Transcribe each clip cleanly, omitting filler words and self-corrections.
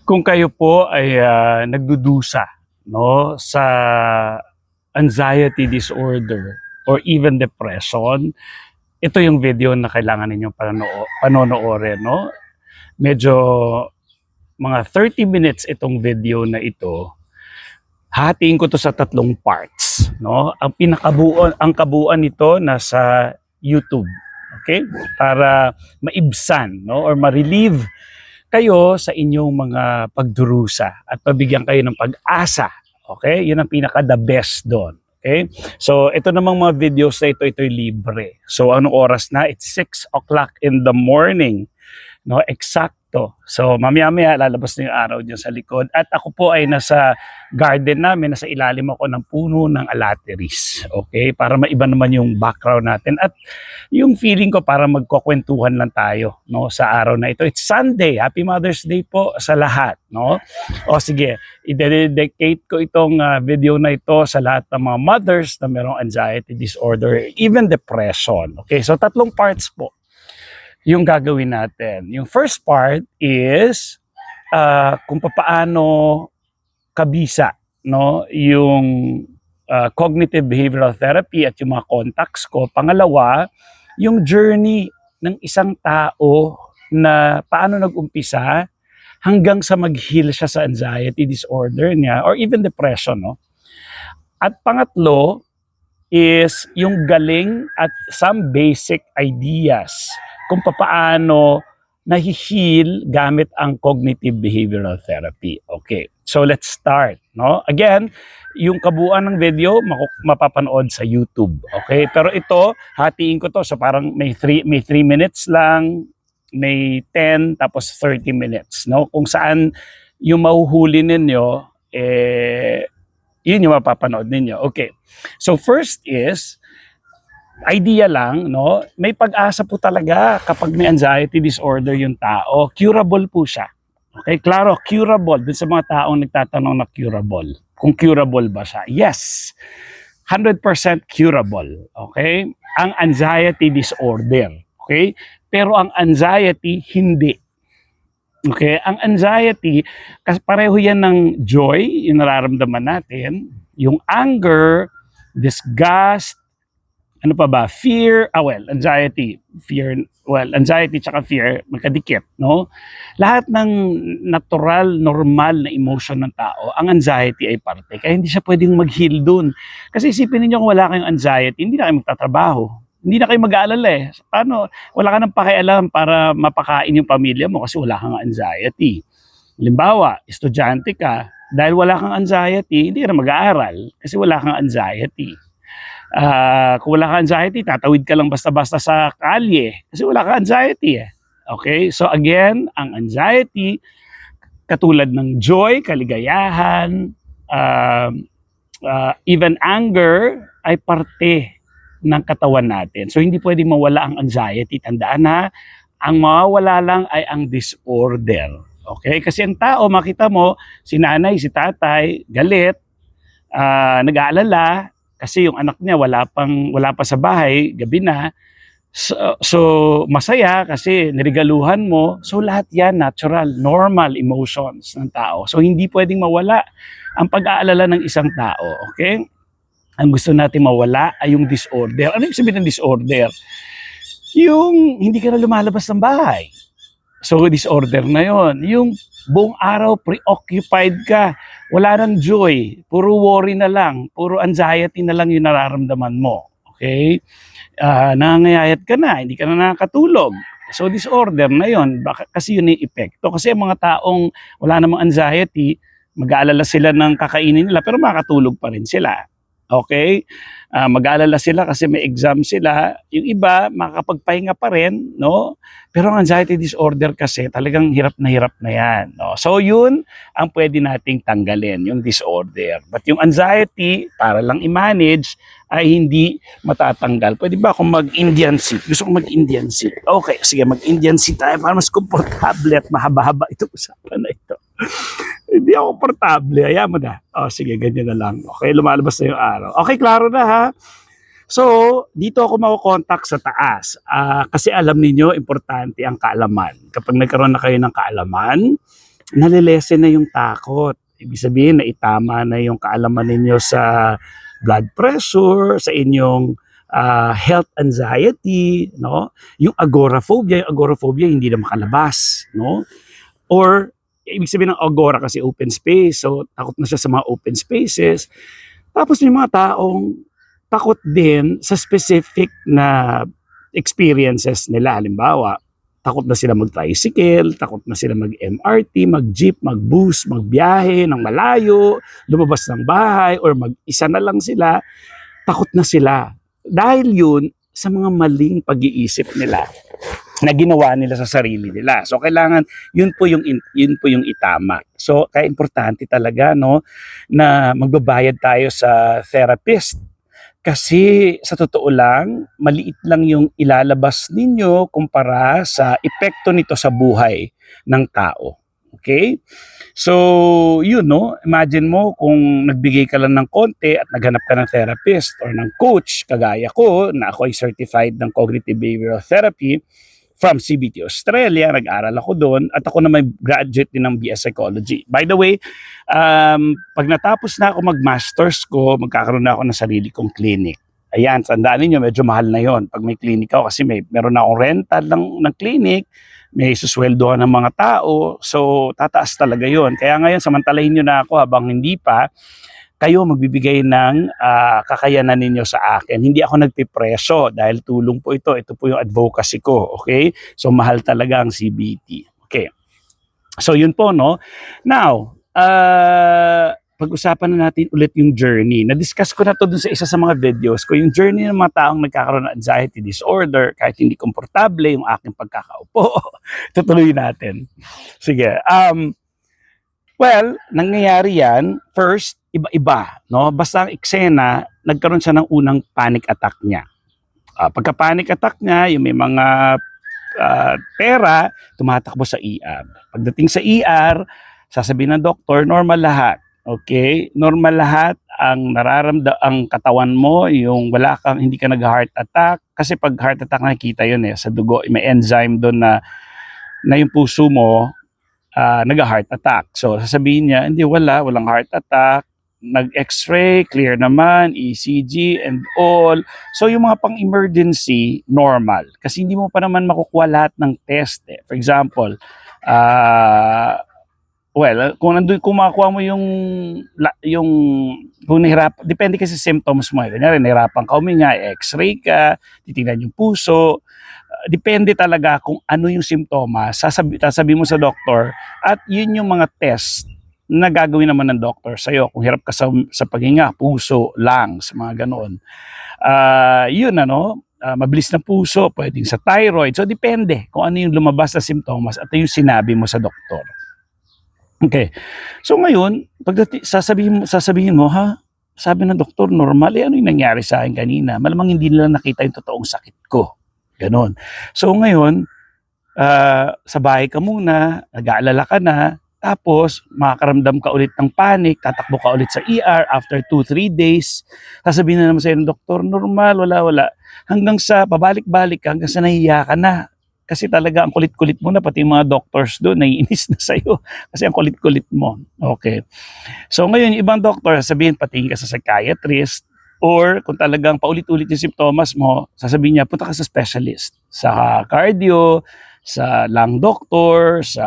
Kung kayo po ay nagdudusa no sa anxiety disorder or even depression, ito yung video na kailangan ninyong panonoorin, no? Medyo mga 30 minutes itong video na ito. Hatiin ko to sa tatlong parts, no? Ang kabuuan nito nasa YouTube. Okay? Para maibsan, no, or ma-relieve kayo sa inyong mga pagdurusa at pabigyan kayo ng pag-asa. Okay? Yun ang pinaka the best doon. Okay? So, ito namang mga videos na ito'y libre. So, anong oras na? It's 6 o'clock in the morning. No, eksakto. So mamaya-maya lalabas na yung araw diyan sa likod at ako po ay nasa garden namin, nasa ilalim ako ng puno ng alateris. Okay? Para maiba naman yung background natin at yung feeling ko para magkukwentuhan lang tayo, no, sa araw na ito. It's Sunday. Happy Mother's Day po sa lahat, no? O sige, i-dedicate ko itong video na ito sa lahat ng mga mothers na mayroong anxiety disorder, even depression. Okay? So tatlong parts po yung gagawin natin. Yung first part is kung paano kabisa, no, yung cognitive behavioral therapy at yung mga contacts ko. Pangalawa, yung journey ng isang tao na paano nag-umpisa hanggang sa mag-heal siya sa anxiety disorder niya or even depression, no? At pangatlo is yung galing at some basic ideas kung paano nahi-heal gamit ang cognitive behavioral therapy. Okay, so let's start. No? Again, yung kabuuan ng video mapapanood sa YouTube. Okay, pero ito, hatiin ko to. So parang may 3 minutes lang, may 10, tapos 30 minutes. No? Kung saan yung mahuhuli ninyo, yun yung mapapanood ninyo. Okay, so first is, idea lang, no? May pag-asa po talaga kapag may anxiety disorder yung tao. Curable po siya. Okay, klaro, curable. Dun sa mga taong nagtatanong na curable. Kung curable ba siya? Yes. 100% curable. Okay? Ang anxiety disorder. Okay? Pero ang anxiety, hindi. Okay? Ang anxiety, kasi pareho yan ng joy, yung nararamdaman natin. Yung anger, disgust, ano pa ba? Fear, anxiety. Anxiety tsaka fear, magkadikit, no? Lahat ng natural, normal na emotion ng tao, ang anxiety ay parte. Kaya hindi siya pwedeng mag-heal dun. Kasi isipin niyo kung wala kayong anxiety, hindi na kayo magtatrabaho. Hindi na kayo mag-aalala eh. Paano? Wala ka nang pakialam para mapakain yung pamilya mo kasi wala kang anxiety. Halimbawa, estudyante ka, dahil wala kang anxiety, hindi ka na mag-aaral kasi wala kang anxiety. Kung wala ka anxiety, tatawid ka lang basta-basta sa kalye kasi wala ka anxiety eh. Okay? So again, ang anxiety, katulad ng joy, kaligayahan, even anger, ay parte ng katawan natin. So hindi pwedeng mawala ang anxiety. Tandaan na, ang mawawala lang ay ang disorder. Okay? Kasi ang tao, makita mo, si nanay, si tatay, galit, nag-aalala, kasi yung anak niya wala pa sa bahay, gabi na. So masaya kasi niregaluhan mo. So lahat yan natural, normal emotions ng tao. So hindi pwedeng mawala ang pag-aalala ng isang tao, okay? Ang gusto natin mawala ay yung disorder. Ano yung sabihin ng disorder? Yung hindi ka na lumalabas ng bahay. So disorder na yon. Yung buong araw preoccupied ka, wala nang joy, puro worry na lang, puro anxiety na lang yung nararamdaman mo. Okay? Nangangayayat ka na, hindi ka na nakakatulog. So disorder na yon, kasi yun yung epekto. Kasi ang mga taong wala namang anxiety, mag-aalala sila ng kakainin nila pero makakatulog pa rin sila. Okay? Mag-aalala sila kasi may exam sila. Yung iba, makakapagpahinga pa rin, no? Pero ang anxiety disorder kasi, talagang hirap na yan, no? So, yun ang pwede nating tanggalin, yung disorder. But yung anxiety, para lang i-manage, ay hindi matatanggal. Pwede ba akong mag-Indian seat? Gusto kong mag-Indian seat. Okay, sige, mag-Indian seat tayo para mas komportable at mahaba-haba itong usapan na ito. Hindi ako portable. Ayaw mo na. O, sige, ganyan na lang. Okay, lumalabas na yung araw. Okay, klaro na ha. So, dito ako makukontak sa taas. Kasi alam niyo importante ang kaalaman. Kapag nagkaroon na kayo ng kaalaman, nalilesen na yung takot. Ibig sabihin na itama na yung kaalaman ninyo sa blood pressure, sa inyong health anxiety, no? Yung agoraphobia hindi na makalabas, no? Or ibig sabihin ng agora kasi open space, so takot na siya sa mga open spaces. Tapos may mga taong takot din sa specific na experiences nila. Halimbawa, takot na sila mag-tricycle, takot na sila mag-MRT, mag-jeep, mag-bus, magbiyahe ng malayo, lumabas ng bahay, or mag-isa na lang sila, takot na sila. Dahil yun, sa mga maling pag-iisip nila na ginawa nila sa sarili nila. So kailangan yun po yung itama. So kaya importante talaga no na magbabayad tayo sa therapist. Kasi sa totoo lang, maliit lang yung ilalabas ninyo kumpara sa epekto nito sa buhay ng tao. Okay? So, yun no, imagine mo kung nagbigay ka lang ng konti at naghanap ka ng therapist or ng coach, kagaya ko, na ako ay certified ng cognitive behavioral therapy from CBT Australia, nag-aral ako doon, at ako na may graduate din ng BS Psychology. By the way, pag natapos na ako mag-masters ko, magkakaroon na ako ng sarili kong clinic. Ayan, tandaan niyo medyo mahal na yon pag may clinic ako kasi meron na akong rental ng clinic, may susweldohan ng mga tao, so tataas talaga yon. Kaya ngayon, samantalahin nyo na ako habang hindi pa, kayo magbibigay ng kakayanan ninyo sa akin. Hindi ako nagpipreso dahil tulong po ito. Ito po yung advocacy ko. Okay? So mahal talaga ang CBT. Okay. So yun po, no? Now, pag-usapan na natin ulit yung journey. Na-discuss ko na to dun sa isa sa mga videos ko, yung journey ng mga taong nagkakaroon ng anxiety disorder, kahit hindi komportable yung aking pagkakaupo. Tutuloy natin. Sige. Well, nangyayari yan, first, iba-iba. No? Basta ang eksena, nagkaroon siya ng unang panic attack niya. Pagka-panic attack niya, yung may mga pera, tumatakbo sa ER. Pagdating sa ER, sasabihin ng doktor, normal lahat. Okay? Normal lahat ang ang katawan mo, yung hindi ka nag-heart attack. Kasi pag heart attack, nakikita yun sa dugo. May enzyme doon na yung puso mo, nag-heart attack. So, sasabihin niya, hindi, walang heart attack, nag-x-ray, clear naman, ECG, and all. So, yung mga pang-emergency, normal. Kasi hindi mo pa naman makukuha lahat ng test. For example, kung makuha mo kung depende kasi sa symptoms mo. Kanyari, nahirapan ka huminga, x-ray ka, titingnan yung puso, depende talaga kung ano yung simptomas, sasabi mo sa doktor, at yun yung mga test na gagawin naman ng doktor sa'yo. Kung hirap ka sa paghinga, puso, lungs, mga ganoon. Yun mabilis na puso, pwedeng sa thyroid. So depende kung ano yung lumabas na simptomas at yung sinabi mo sa doktor. Okay. So ngayon, sasabihin mo, sabi ng doktor, normal, ano yung nangyari sa akin kanina? Malamang hindi nila nakita yung totoong sakit ko. Ganon. So ngayon, sa bahay ka muna, nag-aalala ka na, tapos makakaramdam ka ulit ng panic, tatakbo ka ulit sa ER after 2-3 days, sasabihin na naman sa'yo ng doktor, normal, wala. Hanggang sa pabalik-balik ka, hanggang sa nahiya ka na. Kasi talaga ang kulit-kulit mo na, pati yung mga doctors doon, naiinis na sa'yo. Kasi ang kulit-kulit mo. Okay. So ngayon, yung ibang doctor, sasabihin, patingin ka sa psychiatrist, or kung talagang paulit-ulit yung simptomas mo, sasabihin niya, punta ka sa specialist. Sa cardio, sa lung doctor, sa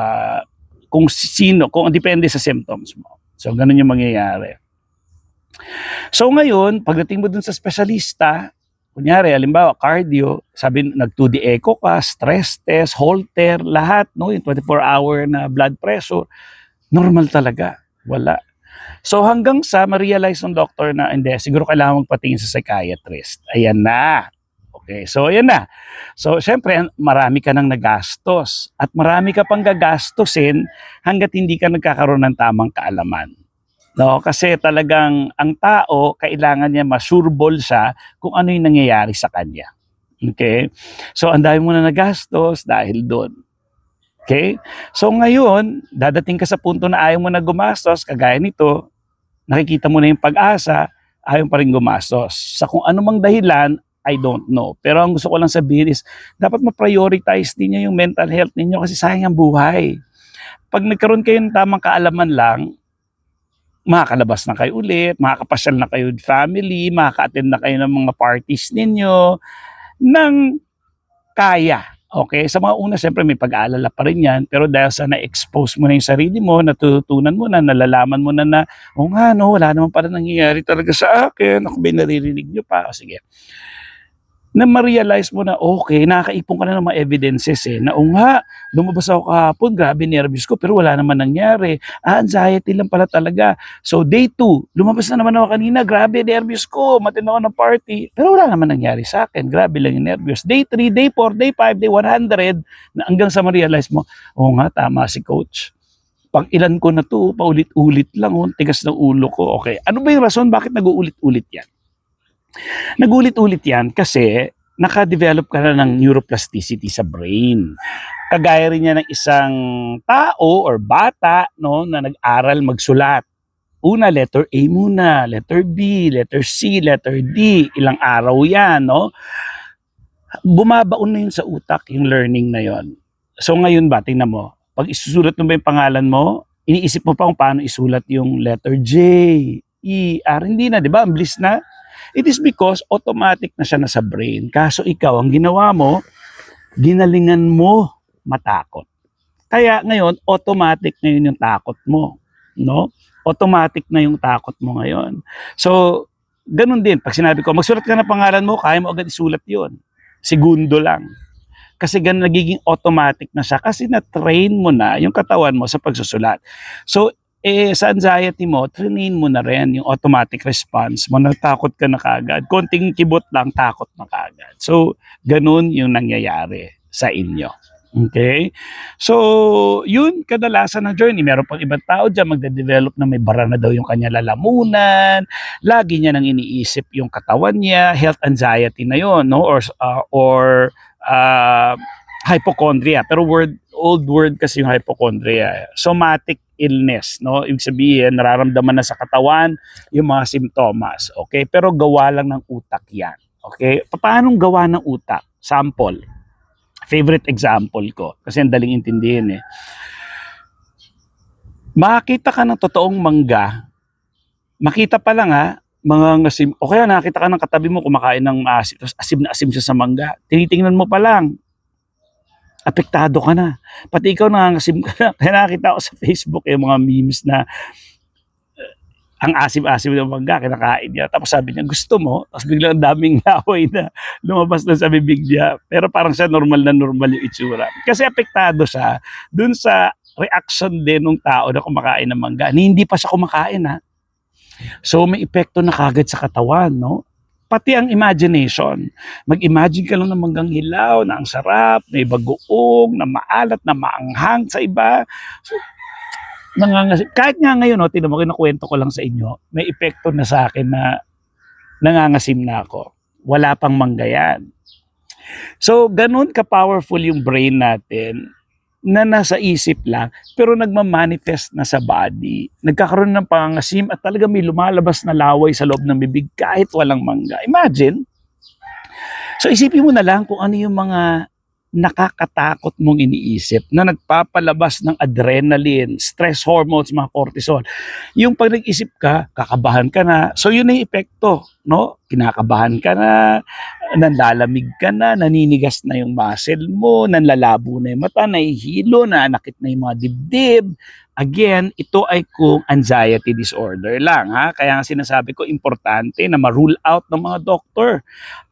kung sino, kung depende sa symptoms mo. So, ganun yung mangyayari. So, ngayon, pagdating mo dun sa specialista, kunyari, halimbawa, cardio, sabi, nag-2D echo ka, stress test, Holter, lahat, no, yung 24-hour na blood pressure, normal talaga. Wala. So hanggang sa ma-realize ng doctor na hindi, siguro kailangan magpatingin sa psychiatrist. Ayan na. Okay, so ayan na. So syempre, marami ka nang nagastos at marami ka pang gagastusin hanggat hindi ka nagkakaroon ng tamang kaalaman. No, kasi talagang ang tao, kailangan niya masurbol siya kung ano yung nangyayari sa kanya. Okay? So ang dami mo na nagastos dahil doon. Okay? So ngayon, dadating ka sa punto na ayaw mo na gumastos, kagaya nito, nakikita mo na yung pag-asa, ayaw pa rin gumastos. Sa kung anumang dahilan, I don't know. Pero ang gusto ko lang sabihin is, dapat ma-prioritize ninyo yung mental health ninyo kasi sayang ang buhay. pag nagkaroon kayo ng tamang kaalaman lang, makakalabas na kayo ulit, makakapasyal na kayo with family, makaka-attend na kayo ng mga parties ninyo ng kaya. Okay? Sa mga una, siyempre may pag-aalala pa rin yan, pero dahil sa na-expose mo na yung sarili mo, natutunan mo na, nalalaman mo na, o nga no, wala naman pala nangyayari talaga sa akin, ako ba naririnig nyo pa? O, sige. Na ma-realize mo na okay, nakakaipon ka na ng mga evidences na o nga, lumabas ako kahapon, grabe nervous ko, pero wala naman nangyari. Anxiety lang pala talaga. So day 2, lumabas na naman ako kanina, grabe nervous ko, matino ako ng party, pero wala naman nangyari sa akin, grabe lang yung nervous. Day 3, day 4, day 5, day 100, na hanggang sa ma-realize mo, o nga, tama si coach. Pang ilan ko na to, paulit-ulit lang, tigas ng ulo ko. Okay, ano ba yung rason bakit nag-uulit-ulit yan? Nagulit-ulit yan kasi naka-develop ka na ng neuroplasticity sa brain. Kagaya rin niya ng isang tao or bata no, na nag-aral magsulat. Una, letter A muna, letter B, letter C, letter D. Ilang araw yan, no? Bumabaon na yun sa utak, yung learning na yon. So ngayon ba, tingnan mo, pag isusulat mo ba yung pangalan mo, iniisip mo pa kung paano isulat yung letter J, E, R. Hindi na, di ba? Ang bilis na. It is because automatic na siya nasa brain. Kaso ikaw, ang ginawa mo, ginalingan mo matakot. Kaya ngayon, automatic na yun yung takot mo. No? Automatic na yung takot mo ngayon. So, ganun din. Pag sinabi ko, magsulat ka na pangalan mo, kaya mo agad isulat yun. Segundo lang. Kasi ganun nagiging automatic na siya. Kasi na-train mo na yung katawan mo sa pagsusulat. So, sa anxiety mo, trainin mo na rin yung automatic response mo. Natakot ka na kagad. Konting kibot lang, takot na kagad. So, ganun yung nangyayari sa inyo. Okay? So, yun, kadalasan ng journey. Meron pang ibang tao dyan, magde-develop na may bara na daw yung kanya lalamunan. Lagi niya nang iniisip yung katawan niya. Health anxiety na yun, no? Or hypochondria. Pero old word kasi yung hypochondria. Somatic illness, no? Ibig sabihin, nararamdaman na sa katawan yung mga simptomas, okay? Pero gawa lang ng utak yan, okay? Paano gawa ng utak? Sample. Favorite example ko, kasi ang daling intindihin Makita ka ng totoong mangga, makita pa lang mga ngasim, o kaya nakita ka ng katabi mo kumakain ng asim, tapos asim na asim siya sa mangga, tinitingnan mo pa lang, apektado ka na. Pati ikaw nangangasim ka na. Kaya nakita ko sa Facebook yung mga memes na ang asim-asim ng mangga, kinakain niya. Tapos sabi niya, gusto mo? Tapos biglang daming laway na lumabas na sa bibig niya. Pero parang siya normal na normal yung itsura. Kasi apektado siya dun sa reaction din ng tao na kumakain ng mangga. Hindi pa siya kumakain So may epekto na kagad sa katawan, no? Pati ang imagination. Mag-imagine ka lang ng manggang hilaw na ang sarap, may bagoong, na maalat, na maanghang sa iba. So, kahit nga ngayon, tinan mo, kinukwento ko lang sa inyo, may epekto na sa akin na nangangasim na ako. Wala pang mangga yan. So, ganun ka-powerful yung brain natin na nasa isip lang, pero nagmamanifest na sa body. Nagkakaroon ng pangangasim at talaga may lumalabas na laway sa loob ng bibig kahit walang mangga. Imagine. So isipin mo na lang kung ano yung mga nakakatakot mong iniisip na nagpapalabas ng adrenaline, stress hormones, mga cortisol. Yung pag nag-isip ka, kakabahan ka na. So yun yung epekto, no? Kinakabahan ka na, nanlalamig ka na, naninigas na yung muscle mo, nanlalabo na yung mata, nahihilo na, nakit na yung mga dibdib. Again, ito ay kung anxiety disorder lang. Kaya nga sinasabi ko, importante na ma-rule out ng mga doktor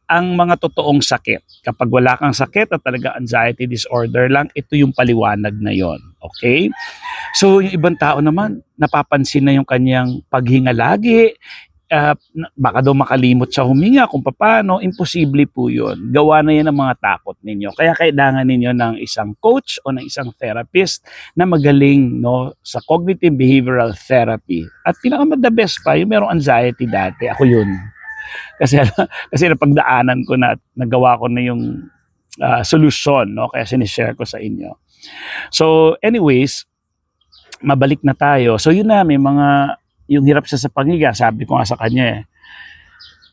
ang mga totoong sakit. Kapag wala kang sakit at talaga anxiety disorder lang, ito yung paliwanag na yon. Okay? So, yung ibang tao naman, napapansin na yung kanyang paghinga lagi, baka daw makalimot sa huminga kung paano, imposible po yun. Gawa na yan ng mga takot ninyo. Kaya kailangan ninyo ng isang coach o ng isang therapist na magaling sa cognitive behavioral therapy. At pinaka-the best pa, yung merong anxiety dati, ako yun. Kasi napagdaanan ko na, nagawa ko na yung solusyon, kaya sinishare ko sa inyo. So anyways, mabalik na tayo. So yun na, may mga, yung hirap siya sa panghiga, sabi ko nga sa kanya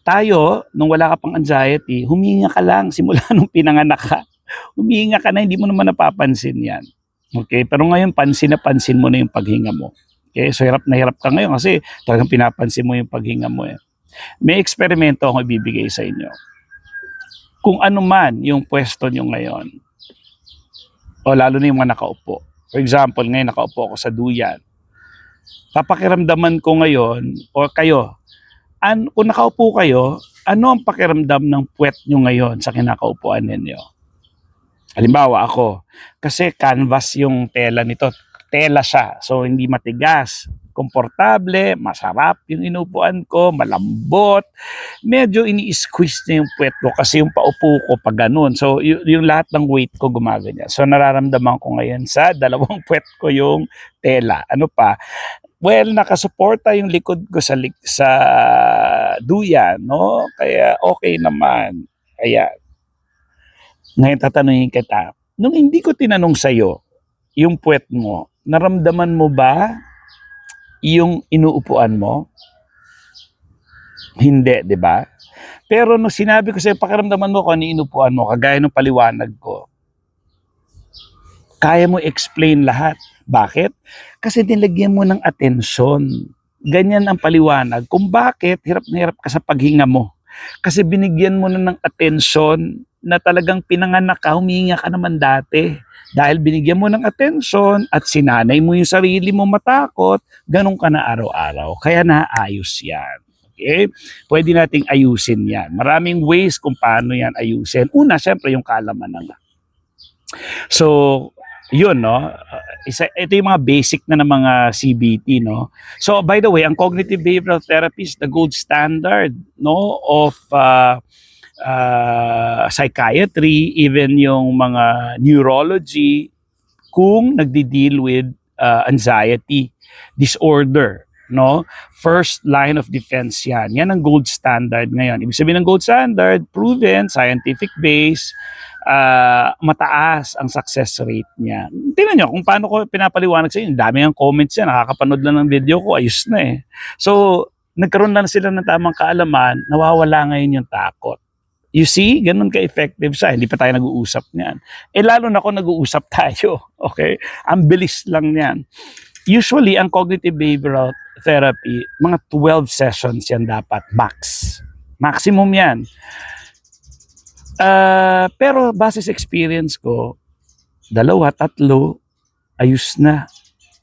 tayo, nung wala ka pang anxiety, huminga ka lang simula nung pinanganak ka. Huminga ka na, hindi mo naman napapansin yan. Okay? Pero ngayon, pansin na pansin mo na yung paghinga mo. Okay? So, hirap na hirap ka ngayon kasi talagang pinapansin mo yung paghinga mo eh. May eksperimento akong ibibigay sa inyo. Kung ano man yung pwesto nyo ngayon, o lalo na yung mga nakaupo. For example, ngayon nakaupo ako sa duyan. Papakiramdaman ko ngayon, o kayo, kung nakaupo kayo, ano ang pakiramdam ng puwet nyo ngayon sa kinakaupuan ninyo? Halimbawa ako, kasi canvas yung tela nito, tela siya, so hindi matigas, komportable, masarap yung inupuan ko, malambot, medyo ini-squeeze niya yung puwet ko kasi yung paupo ko pag ganun. So yung lahat ng weight ko gumaganyan. So nararamdaman ko ngayon sa dalawang puwet ko yung tela. Ano pa? Well, nakasuporta yung likod ko sa duyan, no? Kaya okay naman. Ayan. Ngayon tatanungin kita, nung hindi ko tinanong sa'yo, yung puwet mo, naramdaman mo ba yung inuupuan mo? Hindi, di ba? Pero nung sinabi ko sa'yo, pakiramdaman mo kung ano yung inuupuan mo, kagaya ng paliwanag ko, kaya mo explain lahat. Bakit? Kasi nilagyan mo ng atensyon. Ganyan ang paliwanag kung bakit hirap na hirap ka sa paghinga mo. Kasi binigyan mo na ng atensyon na talagang pinanganak ka, humihinga ka naman dati. Dahil binigyan mo ng atensyon at sinanay mo yung sarili mo matakot, ganun ka na araw-araw. Kaya naayos yan. Okay? Pwede nating ayusin yan. Maraming ways kung paano yan ayusin. Una, syempre, yung kalamanan. So, yun, no? Ito yung mga basic na ng mga CBT, no? So, by the way, ang cognitive behavioral therapy is the gold standard, no, of psychiatry, even yung mga neurology, kung nagdi-deal with anxiety disorder, no? First line of defense yan. Yan ang gold standard ngayon. Ibig sabihin ng gold standard, proven, scientific base, mataas ang success rate niya. Tingnan nyo kung paano ko pinapaliwanag sa inyo. Dami ang comments yan. Nakakapanood lang ng video ko, ayos na eh. So, nagkaroon na sila ng tamang kaalaman, nawawala ngayon yung takot. You see, ganun ka-effective siya. Hindi pa tayo nag-uusap niyan. Eh lalo na kung nag-uusap tayo. Okay? Ang bilis lang niyan. Usually, ang cognitive behavioral therapy, mga 12 sessions yan dapat, max. Maximum yan. Pero base sa experience ko, 2, 3, ayos na.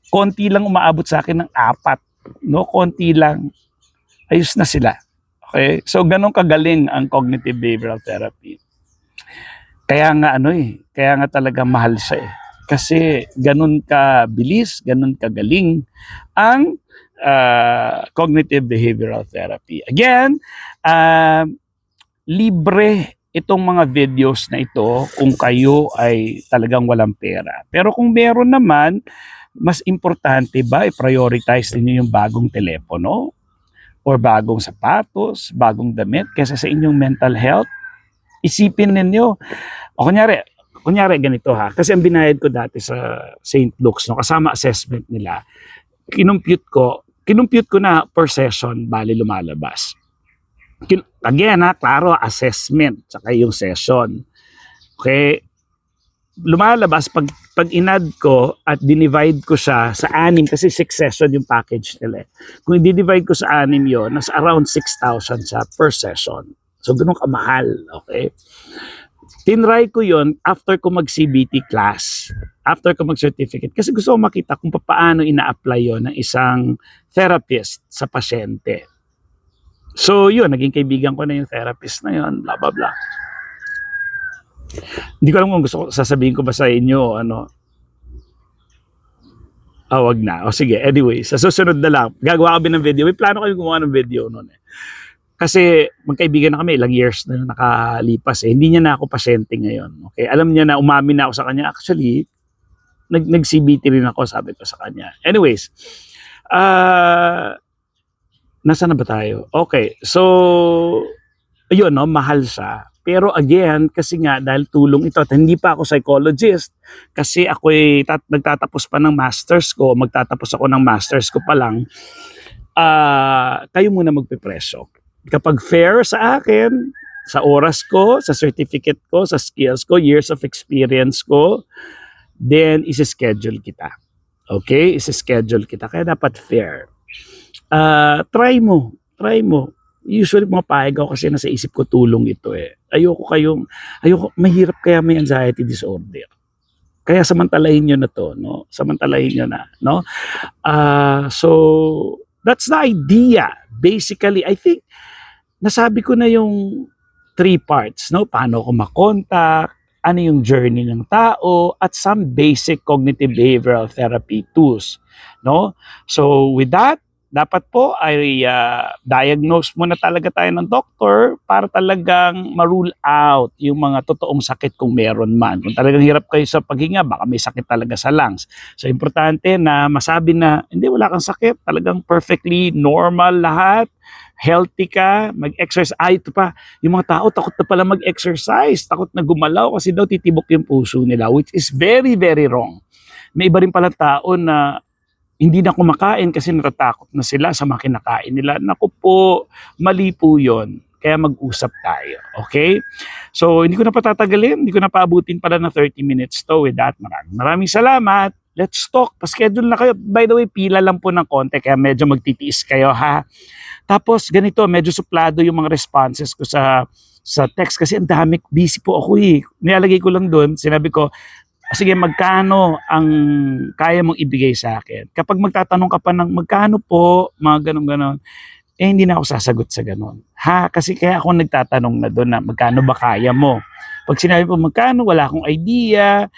Konti lang umaabot sa akin ng 4. No? Konti lang. Ayos na sila. Okay? So, ganun kagaling ang cognitive behavioral therapy. Kaya nga kaya nga talaga mahal siya eh. Kasi ganun ka bilis, ganun kagaling ang cognitive behavioral therapy. Again, libre itong mga videos na ito kung kayo ay talagang walang pera. Pero kung meron naman, mas importante ba i-prioritize niyo yung bagong telepono or bagong sapatos, bagong damit kaysa sa inyong mental health? Isipin ninyo. O kunyari ganito ha, kasi ang binayad ko dati sa St. Luke's, no, kasama assessment nila, kinumpute ko na per session, bali lumalabas. Again klaro, assessment, saka yung session. Okay, lumalabas pag inad ko at dinivide ko siya sa 6 kasi 6 session yung package nila. Kung i-divide ko sa 6 yon, nasa around 6,000 siya per session. So ganun kamahal, okay? Tinry ko yon after ko mag-CBT class, after ko mag-certificate, kasi gusto ko makita kung paano ina-apply yon ng isang therapist sa pasyente. So yun, naging kaibigan ko na yung therapist na yun, blah blah blah. Hindi ko alam kung gusto ko, sasabihin ko ba sa inyo, wag na. O sige, anyway, sa susunod na lang, gagawa kami ng video. May plano kami gumawa ng video noon eh. Kasi magkaibigan na kami, ilang years na nakalipas eh. Hindi niya na ako pasyente ngayon. Okay? Alam niya na, umamin na ako sa kanya. Actually, nag-CBT rin ako, sabi ko sa kanya. Anyways, nasaan na ba tayo? Okay, so, ayun, no, mahal siya. Pero again, kasi nga, dahil tulong ito, at hindi pa ako psychologist, kasi ako'y nagtatapos pa ng masters ko, magtatapos ako ng masters ko pa lang, kayo muna magpipresyo. Kapag fair sa akin, sa oras ko, sa certificate ko, sa skills ko, years of experience ko, then isi-schedule kita. Okay? Isi-schedule kita. Kaya dapat fair. Try mo. Usually pumapayag ako kasi nasa isip ko tulong ito eh. Mahirap kaya may anxiety disorder. Kaya samantalahin nyo na to, no? Samantalahin nyo na, no? So, that's the idea. Basically, I think, nasabi ko na yung 3 parts, no? Paano ako makontak, ano yung journey ng tao, at some basic cognitive behavioral therapy tools, no? So, with that, dapat po ay diagnose muna talaga tayo ng doktor para talagang ma-rule out yung mga totoong sakit kung meron man. Kung talagang hirap kayo sa paghinga, baka may sakit talaga sa lungs. So importante na masabi na hindi, wala kang sakit, talagang perfectly normal lahat, healthy ka, mag-exercise. Ito pa, yung mga tao takot na pala mag-exercise, takot na gumalaw kasi daw titibok yung puso nila, which is very, very wrong. May iba rin pala tao na hindi na kumakain kasi natatakot na sila sa mga kinakain nila. Naku po, mali po yun. Kaya mag-usap tayo. Okay? So, hindi ko na patatagalin. Hindi ko na paabutin pala na 30 minutes to. With that, maraming salamat. Let's talk. Pa-schedule na kayo. By the way, pila lang po ng konti. Kaya medyo magtitiis kayo, ha? Tapos, ganito, medyo suplado yung mga responses ko sa text. Kasi ang dami, busy po ako eh. Nilalagay ko lang doon. Sinabi ko, sige, magkano ang kaya mong ibigay sa akin? Kapag magtatanong ka pa ng magkano po, mga ganon-ganon, hindi na ako sasagot sa ganon. Kasi kaya ako nagtatanong na doon na magkano ba kaya mo? Pag sinabi po magkano, wala akong idea,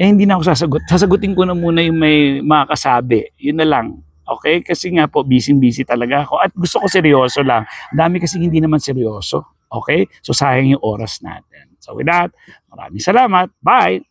hindi na ako sasagot. Sasagutin ko na muna yung may makakasabi. Yun na lang. Okay? Kasi nga po, busy talaga ako. At gusto ko seryoso lang. Dami kasi hindi naman seryoso. Okay? So sayang yung oras natin. So with that, maraming salamat. Bye!